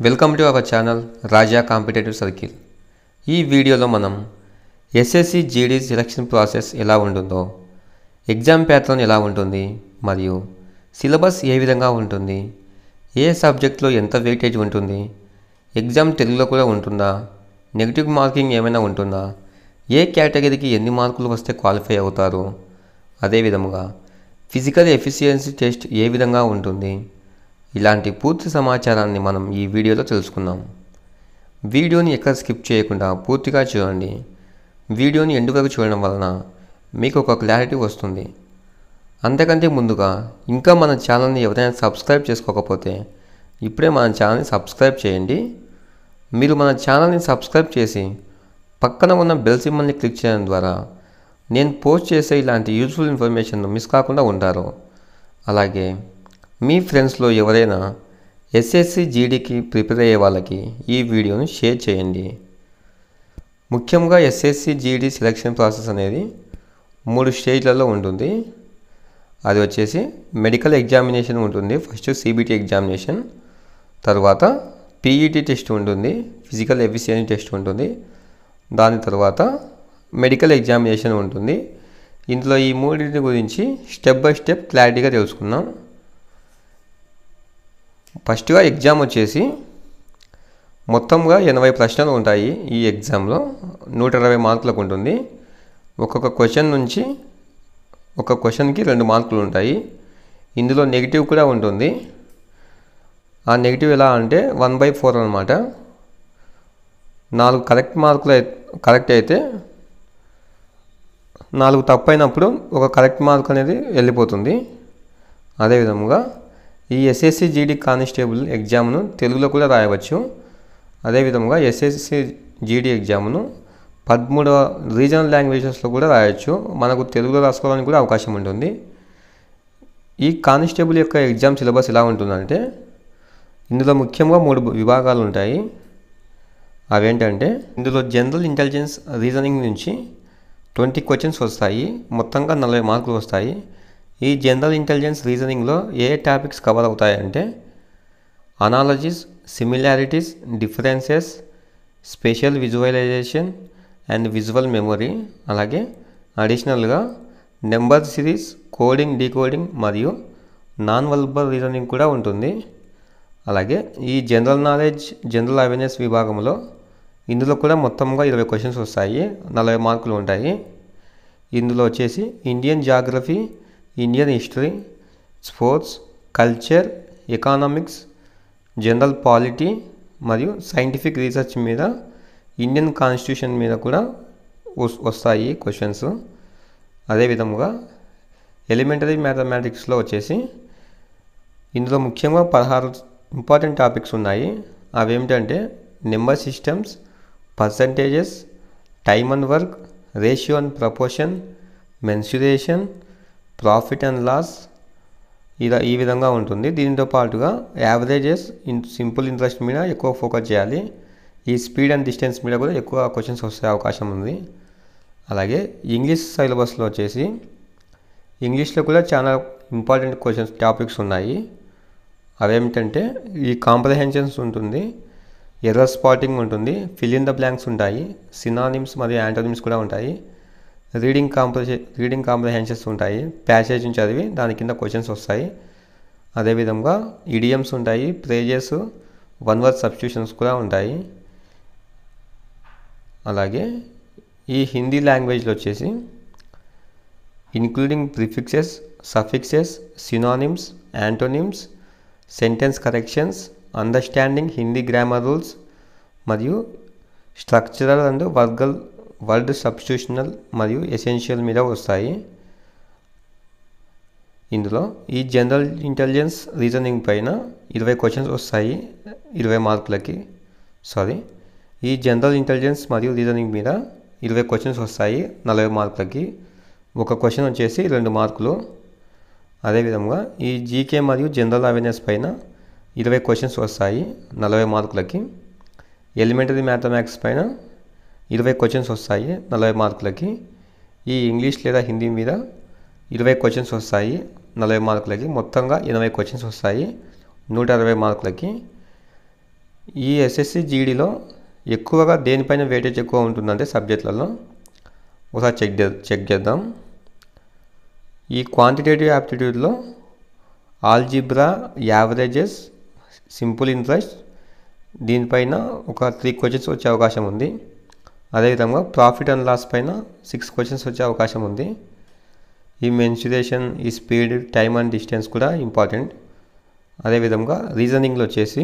Welcome to our channel Raja competitive circle. ఈ వీడియోలో మనం ఎస్ఎస్సి జీడీ సెలక్షన్ ప్రాసెస్ ఎలా ఉంటుందో, ఎగ్జామ్ ప్యాటర్న్ ఎలా ఉంటుంది మరియు సిలబస్ ఏ విధంగా ఉంటుంది, ఏ సబ్జెక్ట్లో ఎంత వెయిటేజ్ ఉంటుంది, ఎగ్జామ్ తెలుగులో కూడా ఉంటుందా, నెగిటివ్ మార్కింగ్ ఏమైనా ఉంటుందా, ఏ కేటగిరీకి ఎన్ని మార్కులు వస్తే క్వాలిఫై అవుతారు, అదేవిధంగా ఫిజికల్ ఎఫిషియన్సీ టెస్ట్ ఏ విధంగా ఉంటుంది, ఇలాంటి పూర్తి సమాచారాన్ని మనం ఈ వీడియోలో తెలుసుకుందాం. వీడియోని ఎక్కడ స్కిప్ చేయకుండా పూర్తిగా చూడండి. వీడియోని ఎండ్ వరకు చూడడం వలన మీకు ఒక క్లారిటీ వస్తుంది. అంతకంటే ముందుగా ఇంకా మన ఛానల్ని ఎవరైనా సబ్స్క్రైబ్ చేసుకోకపోతే ఇప్పుడే మన ఛానల్ని సబ్స్క్రైబ్ చేయండి. మీరు మన ఛానల్ని సబ్స్క్రైబ్ చేసి పక్కన ఉన్న బెల్ సింబల్ని క్లిక్ చేయడం ద్వారా నేను పోస్ట్ చేసే ఇలాంటి యూజ్ఫుల్ ఇన్ఫర్మేషన్ మిస్ కాకుండా ఉంటారు. అలాగే మీ ఫ్రెండ్స్లో ఎవరైనా ఎస్ఎస్సి జీడీకి ప్రిపేర్ అయ్యే వాళ్ళకి ఈ వీడియోను షేర్ చేయండి. ముఖ్యంగా ఎస్ఎస్సి జీడీ సెలక్షన్ ప్రాసెస్ అనేది 3 స్టేజ్లలో ఉంటుంది. అది వచ్చేసి మెడికల్ ఎగ్జామినేషన్ ఉంటుంది. ఫస్ట్ సిబిటి ఎగ్జామినేషన్, తర్వాత పీఈటీ టెస్ట్ ఉంటుంది, ఫిజికల్ ఎఫిషియన్సీ టెస్ట్ ఉంటుంది, దాని తర్వాత మెడికల్ ఎగ్జామినేషన్ ఉంటుంది. ఇందులో ఈ మూడింటి గురించి స్టెప్ బై స్టెప్ క్లారిటీగా తెలుసుకుందాం. ఫస్ట్గా ఎగ్జామ్ వచ్చేసి మొత్తంగా 80 ప్రశ్నలు ఉంటాయి. ఈ ఎగ్జామ్లో 120 మార్కులకు ఉంటుంది. ఒక్కొక్క క్వశ్చన్ నుంచి ఒక క్వశ్చన్కి 2 మార్కులు ఉంటాయి. ఇందులో నెగిటివ్ కూడా ఉంటుంది. ఆ నెగిటివ్ ఎలా అంటే 1/4 అన్నమాట. 4 కరెక్ట్ మార్కులు కరెక్ట్ అయితే 4 తప్పు అయినప్పుడు ఒక కరెక్ట్ మార్క్ అనేది వెళ్ళిపోతుంది. అదేవిధంగా ఈ ఎస్ఎస్సి జీడీ కానిస్టేబుల్ ఎగ్జామ్ను తెలుగులో కూడా రాయవచ్చు. అదేవిధంగా ఎస్ఎస్సి జీడీ ఎగ్జామ్ను 13 రీజనల్ లాంగ్వేజెస్లో కూడా రాయవచ్చు. మనకు తెలుగులో రాసుకోవడానికి కూడా అవకాశం ఉంటుంది. ఈ కానిస్టేబుల్ యొక్క ఎగ్జామ్ సిలబస్ ఎలా ఉంటుందంటే ఇందులో ముఖ్యంగా 3 విభాగాలు ఉంటాయి. అవేంటంటే ఇందులో జనరల్ ఇంటెలిజెన్స్ రీజనింగ్ నుంచి 20 క్వశ్చన్స్ వస్తాయి. మొత్తంగా 40 మార్కులు వస్తాయి. ఈ జనరల్ ఇంటెలిజెన్స్ రీజనింగ్లో ఏ టాపిక్స్ కవర్ అవుతాయంటే analogies, similarities, differences, special visualization and visual memory, అలాగే అడిషనల్గా నెంబర్ సిరీస్, కోడింగ్, డీకోడింగ్ మరియు నాన్ వర్బల్ రీజనింగ్ కూడా ఉంటుంది. అలాగే ఈ జనరల్ నాలెడ్జ్, జనరల్ అవేర్నెస్ విభాగంలో ఇందులో కూడా మొత్తంగా 20 క్వశ్చన్స్ వస్తాయి. 40 మార్కులు ఉంటాయి. ఇందులో వచ్చేసి Indian geography, Indian history, sports, culture, economics, general polity మరియు సైంటిఫిక్ రీసెర్చ్ మీద, ఇండియన్ కాన్స్టిట్యూషన్ మీద కూడా వస్తాయి క్వశ్చన్స్. అదేవిధంగా ఎలిమెంటరీ మ్యాథమెటిక్స్లో వచ్చేసి ఇందులో ముఖ్యంగా 16 ఇంపార్టెంట్ టాపిక్స్ ఉన్నాయి. అవేమిటంటే number systems, percentages, time and work, ratio and proportion, mensuration, profit and loss, ఈ విధంగా ఉంటుంది. దీంతో పాటుగా యావరేజెస్, సింపుల్ ఇంట్రెస్ట్ మీద ఎక్కువ ఫోకస్ చేయాలి. ఈ స్పీడ్ అండ్ డిస్టెన్స్ మీద కూడా ఎక్కువ క్వశ్చన్స్ వస్తే అవకాశం ఉంది. అలాగే ఇంగ్లీష్ సిలబస్లో వచ్చేసి ఇంగ్లీష్లో కూడా చాలా ఇంపార్టెంట్ క్వశ్చన్స్ టాపిక్స్ ఉన్నాయి. అవేమిటంటే ఈ కాంప్రహెన్షన్స్ ఉంటుంది, ఎర్రర్ స్పాటింగ్ ఉంటుంది, ఫిల్ ఇన్ ద బ్లాంక్స్ ఉంటాయి, సినానిమ్స్ మరియు యాంటోనిమ్స్ కూడా ఉంటాయి, రీడింగ్ కాంప్రహెన్షన్స్ ఉంటాయి, ప్యాసేజ్ని చదివి దాని కింద క్వశ్చన్స్ వస్తాయి. అదేవిధంగా ఇడియమ్స్ ఉంటాయి, ఫ్రేజెస్, వన్ వర్డ్ సబ్స్టిట్యూషన్స్ కూడా ఉంటాయి. అలాగే ఈ హిందీ లాంగ్వేజ్లో వచ్చేసి including prefixes, suffixes, synonyms, antonyms, sentence corrections, understanding Hindi grammar rules మరియు స్ట్రక్చరల్ అండ్ వర్డ్ సబ్స్టిట్యూషనల్ మరియు ఎసెన్షియల్ మీద వస్తాయి. ఇందులో ఈ జనరల్ ఇంటెలిజెన్స్ రీజనింగ్ పైన 20 క్వశ్చన్స్ వస్తాయి 20 మార్కులకి. ఈ జనరల్ ఇంటెలిజెన్స్ మరియు రీజనింగ్ మీద 20 క్వశ్చన్స్ వస్తాయి 40 మార్కులకి. ఒక క్వశ్చన్ వచ్చేసి 2 మార్కులు. అదేవిధంగా ఈ జీకే మరియు జనరల్ అవేర్నెస్ పైన 20 క్వశ్చన్స్ వస్తాయి 40 మార్కులకి. ఎలిమెంటరీ మ్యాథమెటిక్స్ పైన 20 క్వశ్చన్స్ వస్తాయి 40 మార్కులకి. ఈ ఇంగ్లీష్ లేదా హిందీ మీద 20 క్వశ్చన్స్ వస్తాయి 40 మార్కులకి. మొత్తంగా 80 క్వశ్చన్స్ వస్తాయి 160 మార్కులకి. ఈ ఎస్ఎస్సి జీడీలో ఎక్కువగా దేనిపైన వెయిటేజ్ ఎక్కువ ఉంటుందంటే సబ్జెక్టులలో ఒకసారి చెక్ చేద్దాం. ఈ క్వాంటిటేటివ్ యాప్టిట్యూడ్లో ఆల్జీబ్రా, యావరేజెస్, సింపుల్ ఇంట్రెస్ట్ దీనిపైన ఒక 3 క్వశ్చన్స్ వచ్చే అవకాశం ఉంది. అదేవిధంగా ప్రాఫిట్ అండ్ లాస్ పైన 6 క్వశ్చన్స్ వచ్చే అవకాశం ఉంది. ఈ మెన్సురేషన్, ఈ స్పీడ్, టైమ్ అండ్ డిస్టెన్స్ కూడా ఇంపార్టెంట్. అదేవిధంగా రీజనింగ్లో వచ్చేసి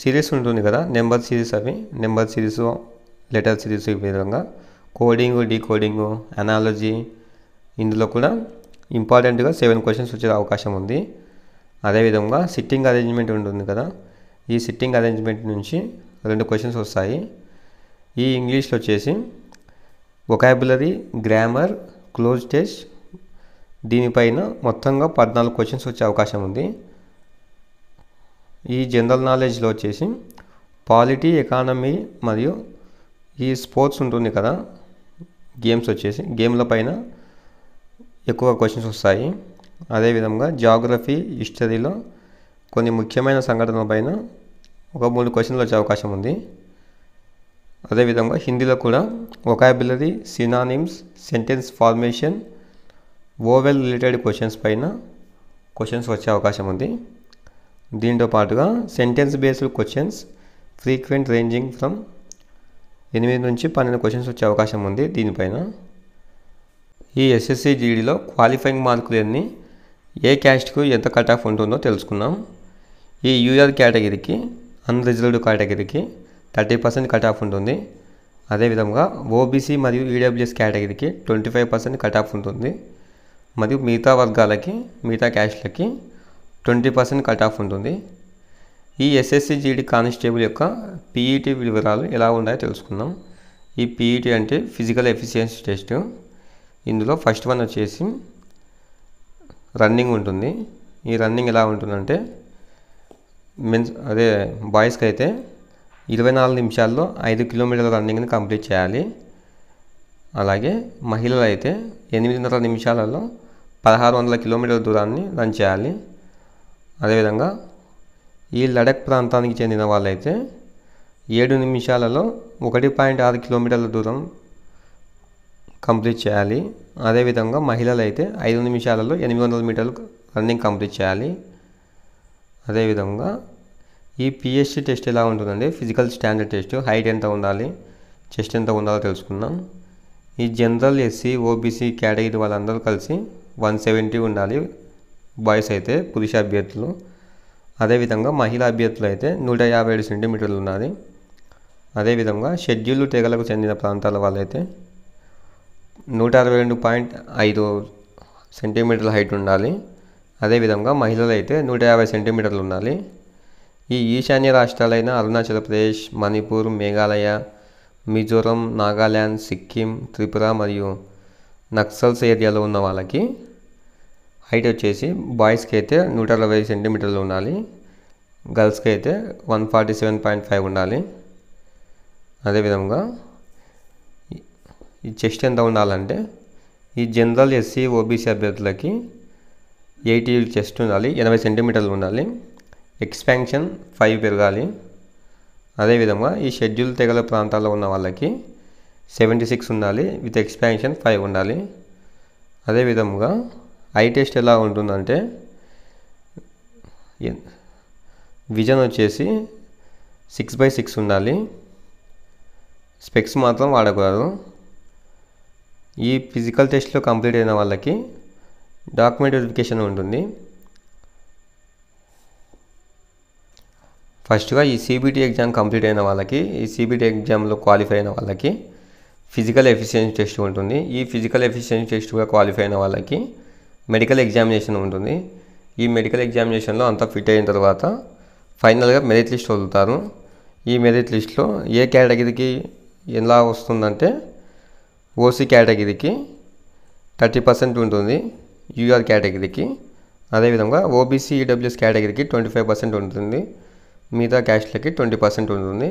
సిరీస్ ఉంటుంది కదా, నెంబర్ సిరీస్, అవి నెంబర్ సిరీస్, లెటర్ సిరీస్, ఈ విధంగా కోడింగ్, డీకోడింగ్, అనాలజీ ఇందులో కూడా ఇంపార్టెంట్గా 7 క్వశ్చన్స్ వచ్చే అవకాశం ఉంది. అదేవిధంగా సిట్టింగ్ అరేంజ్మెంట్ ఉంటుంది కదా, ఈ సిట్టింగ్ అరేంజ్మెంట్ నుంచి 2 క్వశ్చన్స్ వస్తాయి. ఈ ఇంగ్లీష్లో వచ్చేసి వొకాబులరీ, గ్రామర్, క్లోజ్ టెస్ట్ దీనిపైన మొత్తంగా 14 క్వశ్చన్స్ వచ్చే అవకాశం ఉంది. ఈ జనరల్ నాలెడ్జ్లో వచ్చేసి పాలిటీ, ఎకానమీ మరియు ఈ స్పోర్ట్స్ ఉంటుంది కదా, గేమ్స్ వచ్చేసి గేమ్ల పైన ఎక్కువ క్వశ్చన్స్ వస్తాయి. అదేవిధంగా జాగ్రఫీ, హిస్టరీలో కొన్ని ముఖ్యమైన సంఘటనల పైన ఒక 3 క్వశ్చన్లు వచ్చే అవకాశం ఉంది. అదేవిధంగా హిందీలో కూడా vocabulary, synonyms, sentence formation, vowel related questions పైన క్వశ్చన్స్ వచ్చే అవకాశం ఉంది. దీంతో పాటుగా sentence based questions frequent ranging from 8 నుంచి 12 క్వశ్చన్స్ వచ్చే అవకాశం ఉంది దీనిపైన. ఈ ఎస్ఎస్సి జీడీలో క్వాలిఫైయింగ్ మార్కులు ఎన్ని, ఏ క్యాస్ట్కు ఎంత కట్ ఆఫ్ ఉంటుందో తెలుసుకుందాం. ఈ యూఆర్ కేటగిరీకి, అన్రిజర్వ్డ్ కేటగిరీకి 30% కట్ ఆఫ్ ఉంటుంది. అదేవిధంగా ఓబీసీ మరియు ఈడబ్ల్యూఎస్ కేటగిరీకి 25% కట్ ఆఫ్ ఉంటుంది. మరియు మిగతా వర్గాలకి, మిగతా క్యాస్ట్లకి 20% కట్ ఆఫ్ ఉంటుంది. ఈ ఎస్ఎస్సి జీడీ కానిస్టేబుల్ యొక్క పీఈటీ వివరాలు ఎలా ఉన్నాయో తెలుసుకుందాం. ఈ పీఈటీ అంటే ఫిజికల్ ఎఫిషియన్సీ టెస్ట్. ఇందులో ఫస్ట్ వన్ వచ్చేసి రన్నింగ్ ఉంటుంది. ఈ రన్నింగ్ ఎలా ఉంటుందంటే బాయ్స్కి అయితే 24 నిమిషాల్లో 5 కిలోమీటర్ల రన్నింగ్ని కంప్లీట్ చేయాలి. అలాగే మహిళలు అయితే 8.5 నిమిషాలలో 1600 కిలోమీటర్ల దూరాన్ని రన్ చేయాలి. అదేవిధంగా ఈ లడఖ్ ప్రాంతానికి చెందిన వాళ్ళైతే 7 నిమిషాలలో 1.6 కిలోమీటర్ల దూరం కంప్లీట్ చేయాలి. అదేవిధంగా మహిళలు అయితే 5 నిమిషాలలో 800 మీటర్లు రన్నింగ్ కంప్లీట్ చేయాలి. అదేవిధంగా ఈ పిఎస్సి టెస్ట్ ఎలా ఉంటుందంటే ఫిజికల్ స్టాండర్డ్ టెస్ట్. హైట్ ఎంత ఉండాలి, చెస్ట్ ఎంత ఉండాలో తెలుసుకుందాం. ఈ జనరల్, ఎస్సీ, ఓబీసీ కేటగిరీ వాళ్ళందరూ కలిసి 170 ఉండాలి బాయ్స్ అయితే, పురుష అభ్యర్థులు. అదేవిధంగా మహిళా అభ్యర్థులు అయితే 157 సెంటీమీటర్లు ఉండాలి. అదేవిధంగా షెడ్యూల్డ్ తెగలకు చెందిన ప్రాంతాల వాళ్ళైతే 162.5 సెంటీమీటర్ల హైట్ ఉండాలి. అదేవిధంగా మహిళలు అయితే 150 సెంటీమీటర్లు ఉండాలి. ఈ ఈశాన్య రాష్ట్రాలైన అరుణాచల్ ప్రదేశ్, మణిపూర్, మేఘాలయ, మిజోరం, నాగాల్యాండ్, సిక్కిం, త్రిపుర మరియు నక్సల్స్ ఏరియాలో ఉన్న వాళ్ళకి హైట్ వచ్చేసి బాయ్స్కి అయితే 160 సెంటీమీటర్లు ఉండాలి, గర్ల్స్కి అయితే 147.5 ఉండాలి. అదేవిధంగా ఈ చెస్ట్ ఎంత ఉండాలంటే ఈ జనరల్, ఎస్సీ, ఓబీసీ అభ్యర్థులకి 80 చెస్ట్ ఉండాలి, 80 సెంటీమీటర్లు ఉండాలి. ఎక్స్పాన్షన్ 5 పెరగాలి. అదేవిధంగా ఈ షెడ్యూల్ తెగల ప్రాంతాల్లో ఉన్న వాళ్ళకి 76 ఉండాలి, విత్ ఎక్స్పాన్షన్ 5 ఉండాలి. అదేవిధంగా ఐ టెస్ట్ ఎలా ఉంటుందంటే విజన్ వచ్చేసి 6/6 ఉండాలి, స్పెక్స్ మాత్రం వాడకూడదు. ఈ ఫిజికల్ టెస్ట్లో కంప్లీట్ అయిన వాళ్ళకి డాక్యుమెంట్ వెరిఫికేషన్ ఉంటుంది. ఫస్ట్గా ఈ సిబిటి ఎగ్జామ్ కంప్లీట్ అయిన వాళ్ళకి, ఈ సిబిటి ఎగ్జామ్లో క్వాలిఫై అయిన వాళ్ళకి ఫిజికల్ ఎఫిషియన్సీ టెస్ట్ ఉంటుంది. ఈ ఫిజికల్ ఎఫిషియన్సీ టెస్ట్గా క్వాలిఫై అయిన వాళ్ళకి మెడికల్ ఎగ్జామినేషన్ ఉంటుంది. ఈ మెడికల్ ఎగ్జామినేషన్లో అంతా ఫిట్ అయిన తర్వాత ఫైనల్గా మెరిట్ లిస్ట్ వదులుతారు. ఈ మెరిట్ లిస్ట్లో ఏ కేటగిరీకి ఎలా వస్తుందంటే ఓసీ కేటగిరీకి 30% ఉంటుంది, యూఆర్ కేటగిరీకి. అదేవిధంగా ఓబీసీ, ఈడబ్ల్యూఎస్ కేటగిరీకి 25% ఉంటుంది, మిగతా క్యాస్ట్లకి 20% ఉంటుంది.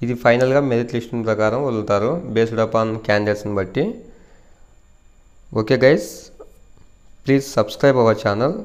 ఇది ఫైనల్గా మెరిట్ లిస్ట్ ప్రకారం వదులుతారు బేస్డ్ అపాన్ క్యాండిడేట్స్ని బట్టి. Okay guys, please subscribe our channel.